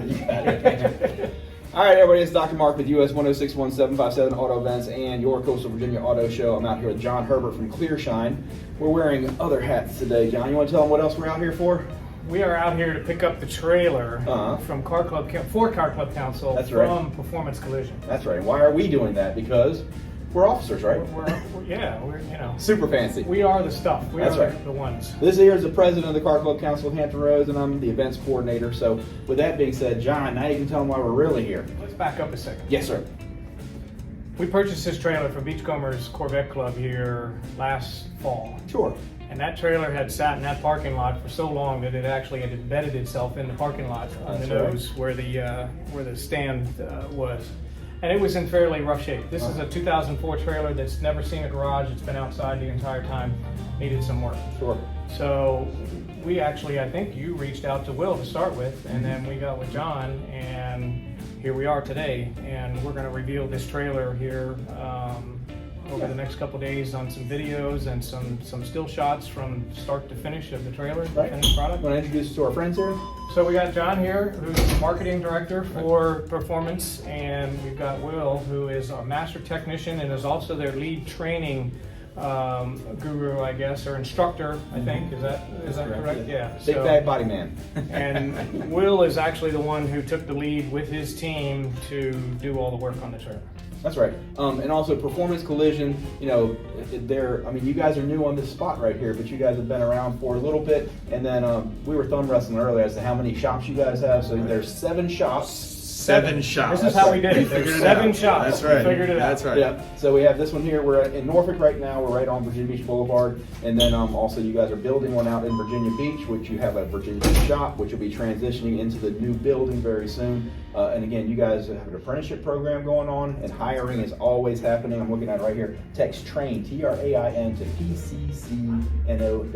You got it. All right, everybody, it's Dr. Mark with US 1061757 Auto Events and your Coastal Virginia Auto Show. I'm out here with John Herbert from Clearshine. We're wearing other hats today. John, you want to tell them what else we're out here for? We are out here to pick up the trailer from Car Club Council from Performance Collision. That's right. Why are we doing that? Because we're officers, right? We're super fancy. We are the stuff. That's right. The ones. This here is the president of the Car Club Council of Hampton Roads, and I'm the events coordinator. So with that being said, John, now you can tell them why we're really here. Let's back up a second. Yes, sir. We purchased this trailer from Beachcombers Corvette Club here last fall. Sure. And that trailer had sat in that parking lot for so long that it actually had embedded itself in the parking lot on the nose where the stand was. And it was in fairly rough shape. This is a 2004 trailer that's never seen a garage. It's been outside the entire time. Needed some work. Sure. So we actually, I think you reached out to Will to start with, and then we got with John, and here we are today. And we're going to reveal this trailer here over the next couple of days on some videos and some still shots from start to finish of the trailer, the finished product. Want to introduce us to our friends here? So we got John here, who's the marketing director for Performance, and we've got Will, who is our master technician and is also their lead training guru, I guess, or instructor, I think. Is that correct? Yeah. Big bad body man. And Will is actually the one who took the lead with his team to do all the work on the trailer. That's right. And also Performance Collision, you know, you guys are new on this spot right here, but you guys have been around for a little bit. And then we were thumb wrestling earlier as to how many shops you guys have. So there's 7 shops. 7 shops. This is how we did it. There's 7 shops. That's right. We figured it out. That's right. Yeah. So we have this one here. We're in Norfolk right now. We're right on Virginia Beach Boulevard. And then also you guys are building one out in Virginia Beach, which you have a Virginia Beach shop, which will be transitioning into the new building very soon. And again, you guys have an apprenticeship program going on, and hiring is always happening. I'm looking at it right here. Text TRAIN, TRAIN to PCCNOW.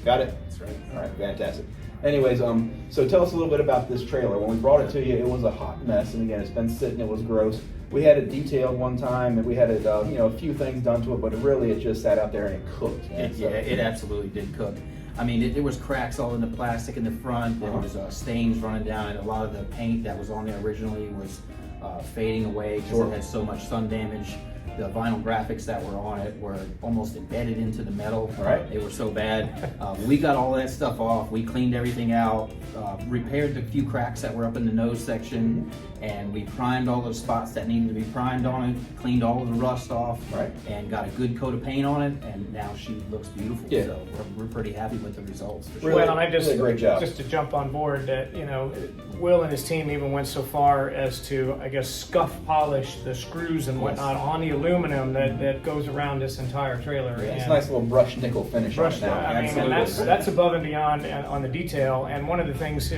Got it? That's right. All right, fantastic. Anyways, so tell us a little bit about this trailer. When we brought it to you, it was a hot mess, and again, it's been sitting, it was gross. We had it detailed one time, and we had it, a few things done to it, but it just sat out there and it cooked. It absolutely did cook. I mean, there was cracks all in the plastic in the front. There was stains running down, and a lot of the paint that was on there originally was fading away because it had so much sun damage. The vinyl graphics that were on it were almost embedded into the metal. Right. They were so bad. We got all that stuff off. We cleaned everything out, repaired the few cracks that were up in the nose section, and we primed all the spots that needed to be primed on it, cleaned all of the rust off, and got a good coat of paint on it, and now she looks beautiful. Yeah. So we're pretty happy with the results. For Really, sure. Well, and really great job. just to jump on board, that Will and his team even went so far as to, I guess, scuff polish the screws and whatnot on the aluminum that goes around this entire trailer. Yeah, it's a nice little brushed nickel finish on it now. I mean, and that's above and beyond on the detail. And one of the things,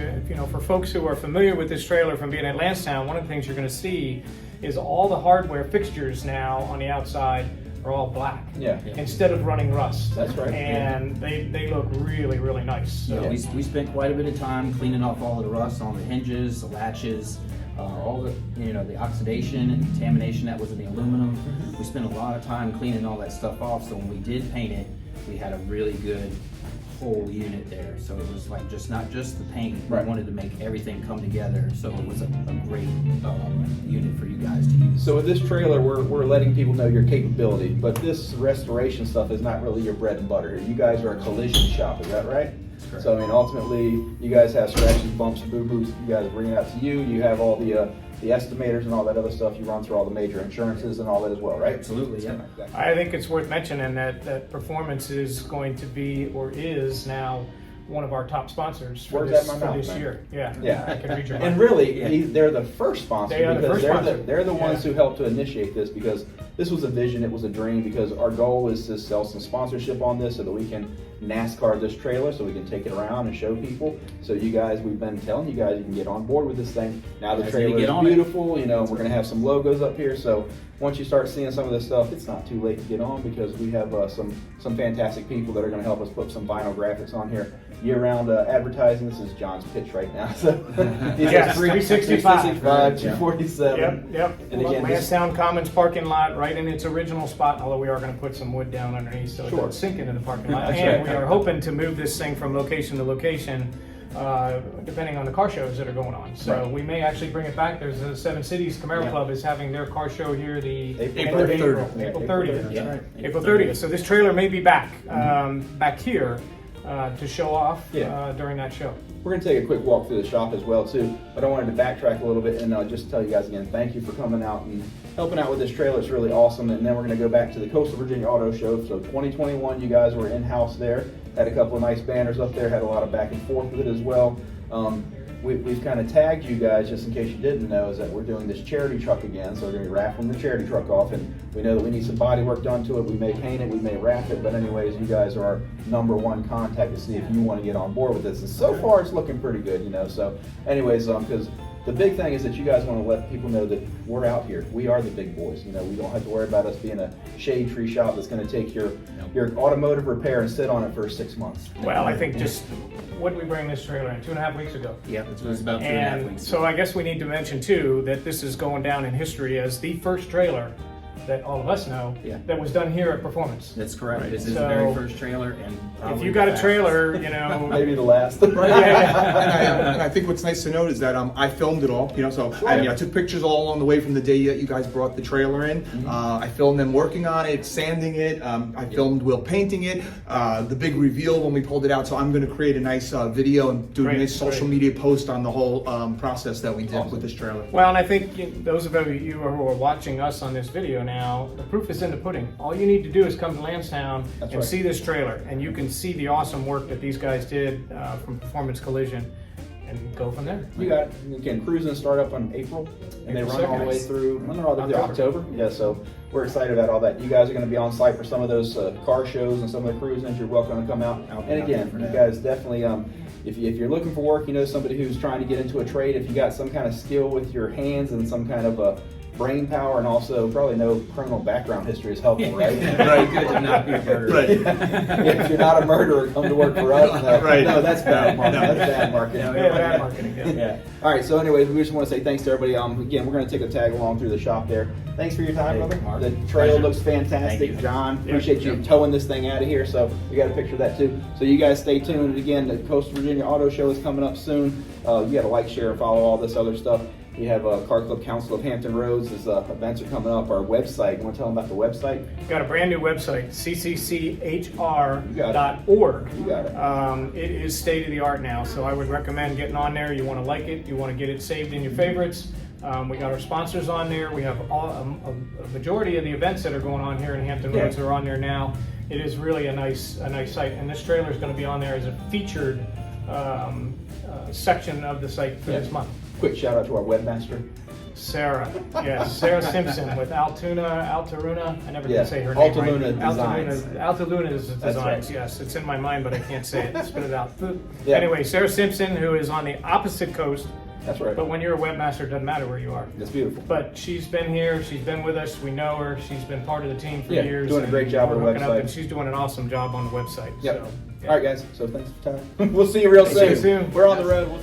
for folks who are familiar with this trailer from being at Lansdowne, one of the things you're going to see is all the hardware fixtures now on the outside are all black instead of running rust. That's right. And they look really, really nice. So. Yeah, we spent quite a bit of time cleaning off all of the rust on the hinges, the latches, all the oxidation and contamination that was in the aluminum. We spent a lot of time cleaning all that stuff off, so when we did paint it, we had a really good whole unit there. So it was like not just the paint. We wanted to make everything come together, so it was a great unit for you guys to use. So with this trailer, we're letting people know your capability, but this restoration stuff is not really your bread and butter. You guys are a collision shop, is that right? Correct. So ultimately, you guys have scratches, bumps, boo-boos. You guys bring it out to you. You have all the estimators and all that other stuff. You run through all the major insurances and all that as well, right? Absolutely, yeah. I think it's worth mentioning that Performance is going to be, or is now, one of our top sponsors for this year. Yeah. I can read your mind. And really, they're the first sponsor they're the ones who helped to initiate this, because this was a vision, it was a dream, because our goal is to sell some sponsorship on this so that we can NASCAR this trailer, so we can take it around and show people. So you guys, we've been telling you guys, you can get on board with this thing. Now the trailer is beautiful, we're going to have some logos up here, so once you start seeing some of this stuff, it's not too late to get on, because we have some fantastic people that are going to help us put some vinyl graphics on here. Year-round advertising. This is John's pitch right now. So yes, 365, 247. Yep. And again, Lansdowne Commons parking lot, right in its original spot. Although we are going to put some wood down underneath so it doesn't sink into the parking lot. And we are hoping to move this thing from location to location depending on the car shows that are going on. So we may actually bring it back. There's the Seven Cities Camaro Club is having their car show here the April 30th. Yeah. April 30th. So this trailer may be back, back here to show off during that show. We're going to take a quick walk through the shop as well too, but I wanted to backtrack a little bit and just tell you guys again, thank you for coming out and helping out with this trailer. It's really awesome. And then we're going to go back to the Coastal Virginia Auto Show. So 2021, you guys were in-house there, had a couple of nice banners up there, had a lot of back and forth with it as well. We've kind of tagged you guys, just in case you didn't know, is that we're doing this charity truck again. So we're going to be raffling the charity truck off, and we know that we need some body work done to it. We may paint it, we may wrap it, but anyways, you guys are our #1 contact to see if you want to get on board with this. And so far, it's looking pretty good, you know. So anyways, because the big thing is that you guys want to let people know that we're out here. We are the big boys. You know, we don't have to worry about us being a shade tree shop that's going to take your automotive repair and sit on it for 6 months. Well, I think just, what did we bring this trailer in? 2.5 weeks ago. Yeah, it was about 2.5 weeks. So I guess we need to mention too that this is going down in history as the first trailer that all of us know that was done here at Performance. That's correct. This is So, the very first trailer, and if you got a trailer, you know, Maybe the last. And I think what's nice to note is that I filmed it all, you know, so I took pictures all along the way from the day that you guys brought the trailer in. I filmed them working on it, sanding it. I filmed Will painting it, the big reveal when we pulled it out. So I'm going to create a nice video and do a nice social media post on the whole process that we did with this trailer. Well, and I think those of you who are watching us on this video now, the proof is in the pudding. All you need to do is come to Lansdowne and see this trailer, and you can see the awesome work that these guys did from Performance Collision, and go from there. You got it. Again, cruising start up on April, and they run all the way through October. Yeah, so we're excited about all that. You guys are going to be on site for some of those car shows and some of the cruising. You're welcome to come out. And again, you guys definitely, if you're looking for work, you know, somebody who's trying to get into a trade, if you got some kind of skill with your hands and some kind of brain power, and also probably no criminal background history is helpful, right? Right, good to not be a murderer. Right. If you're not a murderer, come to work for us. No, no, that's bad marketing. That's bad marketing. Bad marketing. Yeah. All right. So, anyways, we just want to say thanks to everybody. Again, we're going to take a tag along through the shop there. Thanks for your time, brother. Mark. The trailer looks fantastic, John. Appreciate you towing this thing out of here. So we got a picture of that too. So you guys stay tuned. Again, the Coastal Virginia Auto Show is coming up soon. You got to like, share, and follow all this other stuff. We have Car Club Council of Hampton Roads. His events are coming up. Our website. You want to tell them about the website? We've got a brand new website, ccchr.org. You got it. It is state of the art now, so I would recommend getting on there. You want to like it. You want to get it saved in your favorites. We got our sponsors on there. We have a majority of the events that are going on here in Hampton Roads are on there now. It is really a nice site, and this trailer is going to be on there as a featured section of the site for this month. Quick shout out to our webmaster, Sarah. Yes, Sarah Simpson with Altaruna. I never can say her name Altaluna right. Designs. Altaluna Designs. Right. Yes, it's in my mind, but I can't say it. Spit it out. Anyway, Sarah Simpson, who is on the opposite coast. That's right. But when you're a webmaster, it doesn't matter where you are. That's beautiful. But she's been here. She's been with us. We know her. She's been part of the team for years. Doing a great job on the website. And she's doing an awesome job on the website. Yep. So, All right, guys. So thanks for your time. We'll see you real soon. See you soon. We're on the road.